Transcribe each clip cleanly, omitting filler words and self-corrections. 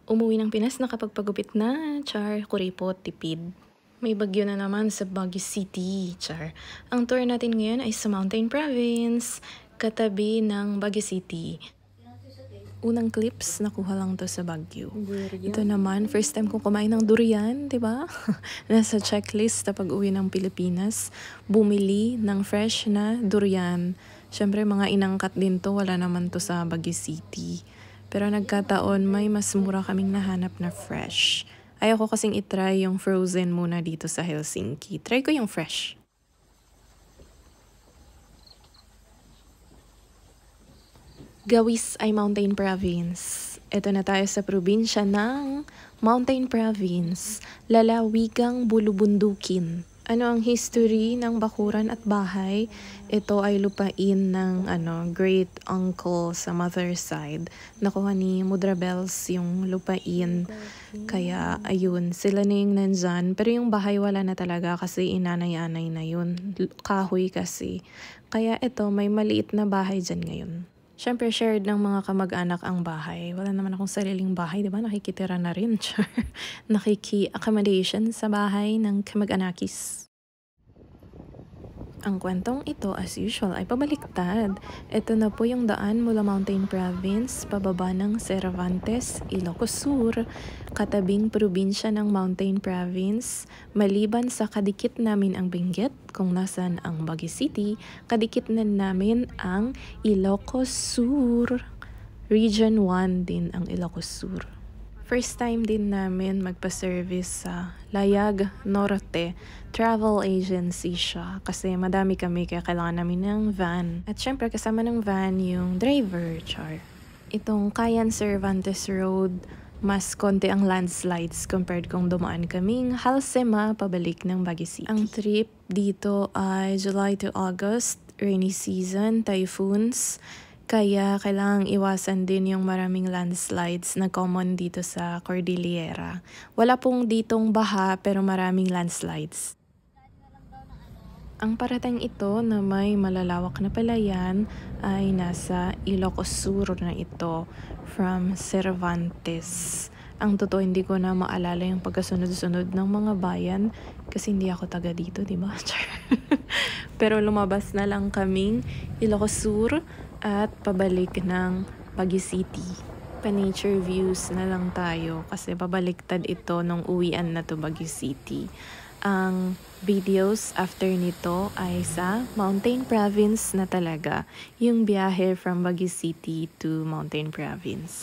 Umuwi ng Pinas nakapagpagupit na, char, kuripot, tipid. May bagyo na naman sa Baguio City, char. Ang tour natin ngayon ay sa Mountain Province, katabi ng Baguio City. Unang clips, nakuha lang to sa Baguio. Ito naman, first time kong kumain ng durian, diba? Nasa checklist na pag-uwi ng Pilipinas, bumili ng fresh na durian. Siyempre, mga inangkat din to, wala naman to sa Baguio City. Pero nagkataon, may mas mura kaming nahanap na fresh. Ayoko kasing itry yung frozen muna dito sa Helsinki. Try ko yung fresh. Gawis ay Mountain Province. Ito na tayo sa probinsya ng Mountain Province, lalawigang bulubundukin. Ano ang history ng bakuran at bahay? Ito ay lupain ng great uncle sa mother side. Nakuha ni Mudrabels yung lupain. Kaya ayun, sila na yung nandyan. Pero yung bahay wala na talaga kasi inanay-anay na yun. Kahoy kasi. Kaya ito, may maliit na bahay dyan ngayon. Siyempre, shared ng mga kamag-anak ang bahay. Wala naman akong sariling bahay, di ba? Nakikitira na rin. Nakiki-accommodation sa bahay ng kamag-anakis. Ang kwentong ito, as usual, ay pabaliktad. Ito na po yung daan mula Mountain Province, pababa ng Cervantes, Ilocos Sur, katabing probinsya ng Mountain Province. Maliban sa kadikit namin ang Benguet, kung nasan ang Baguio City, kadikit na namin ang Ilocos Sur. Region 1 din ang Ilocos Sur. First time din namin magpa-service sa Layag Norte Travel Agency siya kasi madami kami kaya kailangan namin ng van. At syempre kasama ng van yung driver, char. Itong Cayenne Cervantes Road, mas konti ang landslides compared kung dumaan kaming Halsema pabalik ng Baguio City. Ang trip dito ay July to August, rainy season, typhoons. Kaya kailangang iwasan din yung maraming landslides na common dito sa Cordillera. Wala pong ditong baha pero maraming landslides. Ang parating ito na may malalawak na palayan ay nasa Ilocos Sur na ito from Cervantes. Ang totoo hindi ko na maalala yung pagkasunod-sunod ng mga bayan kasi hindi ako taga dito, di ba? Pero lumabas na lang kaming Ilocos Sur at pabalik ng Baguio City. Pa-nature views na lang tayo kasi babaliktad ito nung uwian na to Baguio City. Ang videos after nito ay sa Mountain Province na talaga. Yung biyahe from Baguio City to Mountain Province.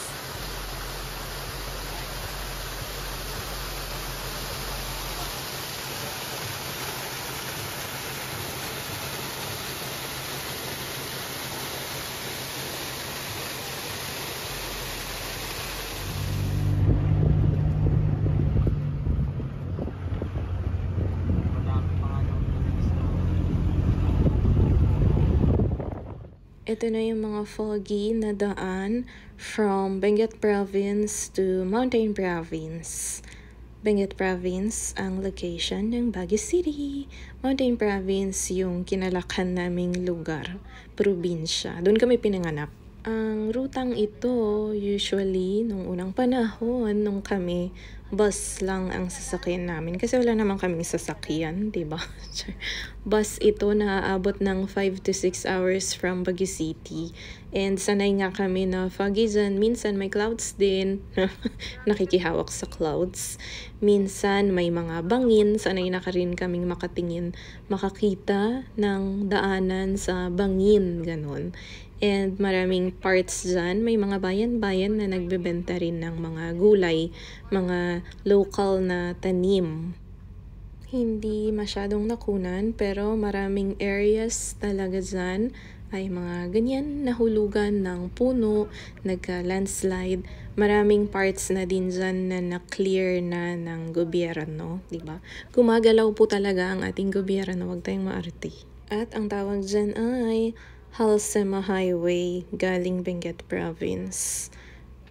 Ito na yung mga foggy na daan from Benguet Province to Mountain Province. Benguet Province ang location ng Baguio City. Mountain Province yung kinalakhan naming lugar, probinsya. Doon kami pinanganak. Ang rutang ito, usually, nung unang panahon, nung kami, bus lang ang sasakyan namin. Kasi wala naman kaming sasakyan, diba? Bus ito na aabot ng 5 to 6 hours from Baguio City. And sanay nga kami na foggy dyan. Minsan may clouds din. Nakikihawak sa clouds. Minsan may mga bangin. Sanay na ka rin kaming makakita ng daanan sa bangin. Ganon. And maraming parts dyan. May mga bayan-bayan na nagbebenta rin ng mga gulay, mga local na tanim. Hindi masyadong nakunan pero maraming areas talaga dyan ay mga ganyan nahulugan ng puno, nagka-landslide. Maraming parts na din dyan na na-clear na ng gobyerno, diba? Gumagalaw po talaga ang ating gobyerno, huwag tayong maarte. At ang tawag dyan ay Halsema Highway galing Benguet Province.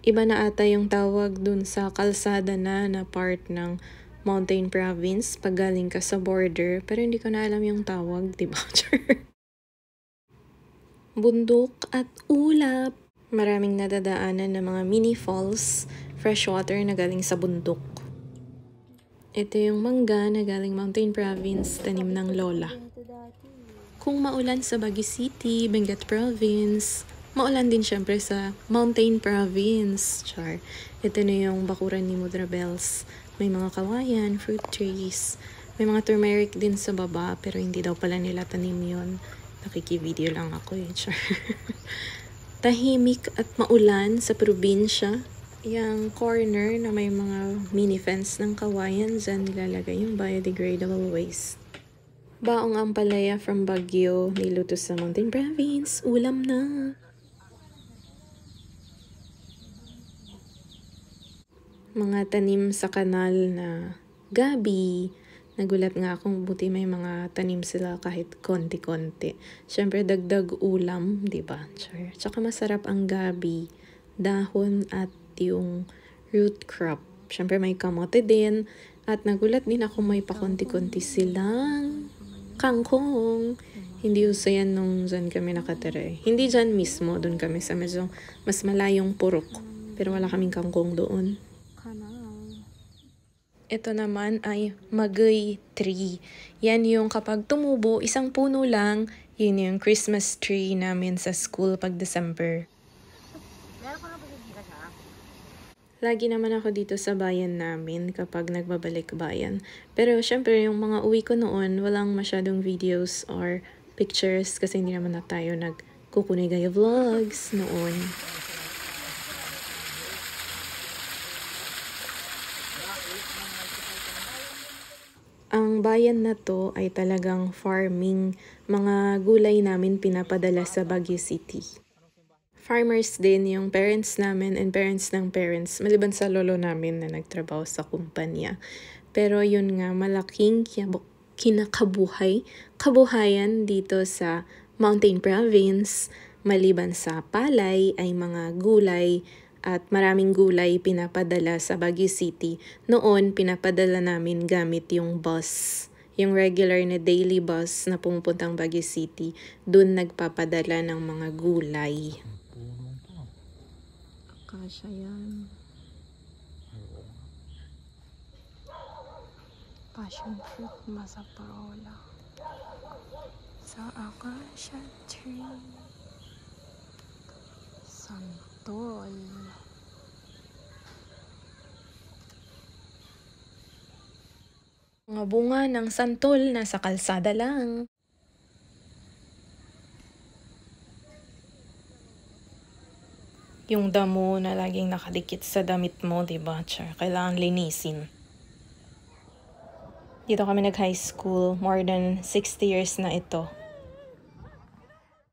Iba na ata yung tawag dun sa kalsada na part ng Mountain Province pag galing ka sa border, pero hindi ko na alam yung tawag, diba? Bundok at ulap. Maraming nadadaanan na mga mini falls fresh water na galing sa bundok. Ito yung mangga na galing Mountain Province, tanim ng lola. Kung maulan sa Baguio City, Benguet Province, maulan din syempre sa Mountain Province. Char. Ito na yung bakuran ni Mudra Bells. May mga kawayan, fruit trees. May mga turmeric din sa baba, pero hindi daw pala nila tanim yun. Nakiki-video lang ako eh. Char. Tahimik at maulan sa probinsya. Yung corner na may mga mini fence ng kawayan, dyan nilalagay yung biodegradable waste. Baong ampalaya from Baguio, niluto sa Mountain Province. Ulam na! Mga tanim sa kanal na gabi. Nagulat nga akong buti may mga tanim sila kahit konti-konti. Siyempre dagdag ulam, di ba? Tsaka masarap ang gabi, dahon at yung root crop. Siyempre may kamote din. At nagulat din ako may pakonti-konti silang kangkong. Hindi uso yan nung dyan kami nakatira eh. Hindi dyan mismo, dun kami sa medyo mas malayong purok. Pero wala kaming kangkong doon. Ito naman ay magay tree. Yan yung kapag tumubo, isang puno lang, yun yung Christmas tree namin sa school pag December. Lagi naman ako dito sa bayan namin kapag nagbabalik bayan. Pero syempre yung mga uwi ko noon, walang masyadong videos or pictures kasi hindi naman na tayo nagkukunay-gaya vlogs noon. Ang bayan na to ay talagang farming. Mga gulay namin pinapadala sa Baguio City. Farmers din yung parents namin and parents ng parents, maliban sa lolo namin na nagtrabaho sa kumpanya. Pero yun nga, malaking kabuhayan dito sa Mountain Province. Maliban sa palay ay mga gulay at maraming gulay pinapadala sa Baguio City. Noon, pinapadala namin gamit yung bus. Yung regular na daily bus na pumupuntang Baguio City. Doon nagpapadala ng mga gulay. Akasya yan. Passion fruit, masaparola. Sa akasya tree. Santol. Mga bunga ng santol nasa kalsada lang. Yung damo na laging nakadikit sa damit mo, diba? Kailangan linisin. Dito kami nag-high school. More than 60 years na ito.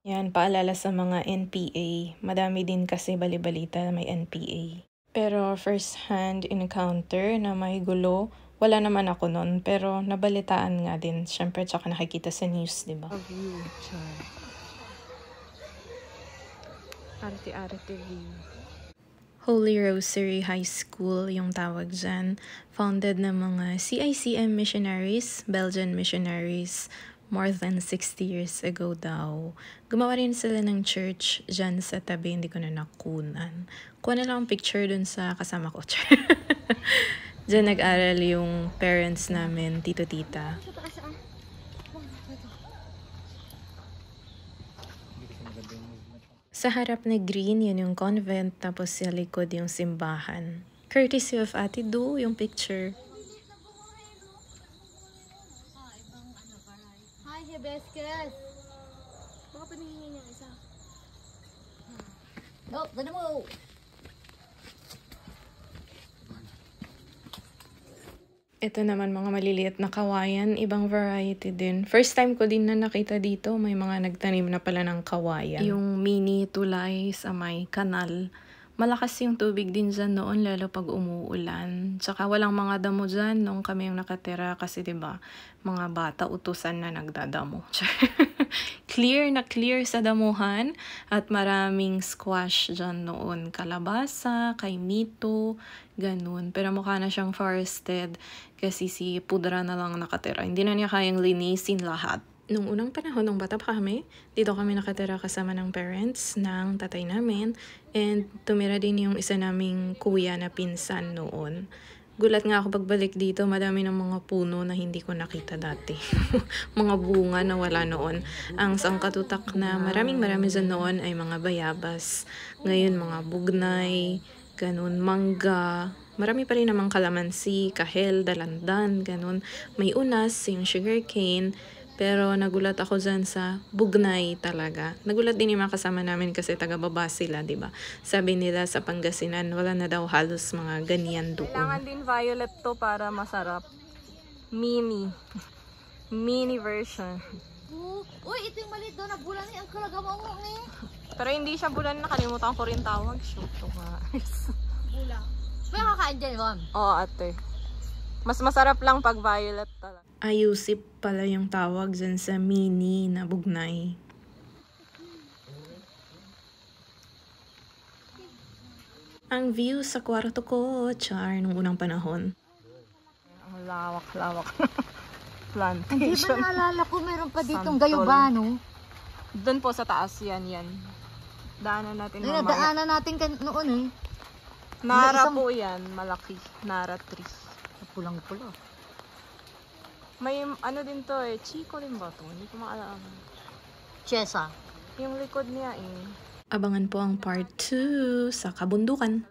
Yan, paalala sa mga NPA. Madami din kasi balibalita na may NPA. Pero first hand encounter na may gulo, wala naman ako nun. Pero nabalitaan nga din. Siyempre, tsaka nakikita sa news, diba? Arte-arte view. Holy Rosary High School yung tawag dyan. Founded ng mga CICM missionaries, Belgian missionaries, more than 60 years ago daw. Gumawa rin sila ng church dyan sa tabi, hindi ko na nakunan. Kuha na lang ang picture dun sa kasama ko. Dyan nag-aral yung parents namin, tito-tita. Sa harap na green, yun yung convent, tapos sa likod yung simbahan. Courtesy of Ate Du, yung picture. Hi, Hibiscus! Baka paningin yung isa. Oh, ganda mo! Ito naman mga maliliit na kawayan, ibang variety din. First time ko din na nakita dito, may mga nagtanim na pala ng kawayan. Yung mini tulay sa may kanal. Malakas yung tubig din dyan noon, lalo pag umuulan. Tsaka walang mga damo dyan nung kami yung nakatira kasi 'di ba mga bata utusan na nagdadamo. Clear na clear sa damuhan at maraming squash dyan noon. Kalabasa, kaimito, ganun. Pero mukha na siyang forested kasi si Pudra na lang nakatira. Hindi na niya kayang linisin lahat. Nung unang panahon, nung bata pa kami, dito kami nakatira kasama ng parents ng tatay namin. And tumira din yung isa naming kuya na pinsan noon. Gulat nga ako pagbalik dito, madami ng mga puno na hindi ko nakita dati. Mga bunga na wala noon. Ang sangkatutak na marami dyan noon ay mga bayabas. Ngayon mga bugnay, ganun, mangga. Marami pa rin namang kalamansi, kahel, dalandan, ganun. May unas, yung sugarcane. Pero nagulat ako dyan sa bugnay talaga. Nagulat din yung mga kasama namin kasi taga-baba sila, di ba? Sabi nila sa Pangasinan, wala na daw halos mga ganyan doon. Kailangan din violet to para masarap. Mini. Mini version. Uy, ito yung maliit doon na bulan ni ang kalagawa ni. Pero hindi siya bulan, nakalimutan ko rin tawag. Shoot to guys. Bulan. May kakain dyan, Ron. Oo, ate. Mas masarap lang pag violet talaga. Ayusip pala yung tawag dyan sa mini na bugnay. Ang view sa kwarto ko, char, nung unang panahon. Ang lawak-lawak. Hindi ba Plantation. naalala ko meron pa ditong Santol. gayubano? Doon po sa taas, yan. Daanan natin Ay, mamaya. nadaanan natin noon eh. Nara Isang- po yan, malaki. Nara tree. Pulang-pula. May ano din to eh, Chico din ba to? Hindi ko maalala. Chesa. Yung likod niya eh. Abangan po ang part 2 sa kabundukan.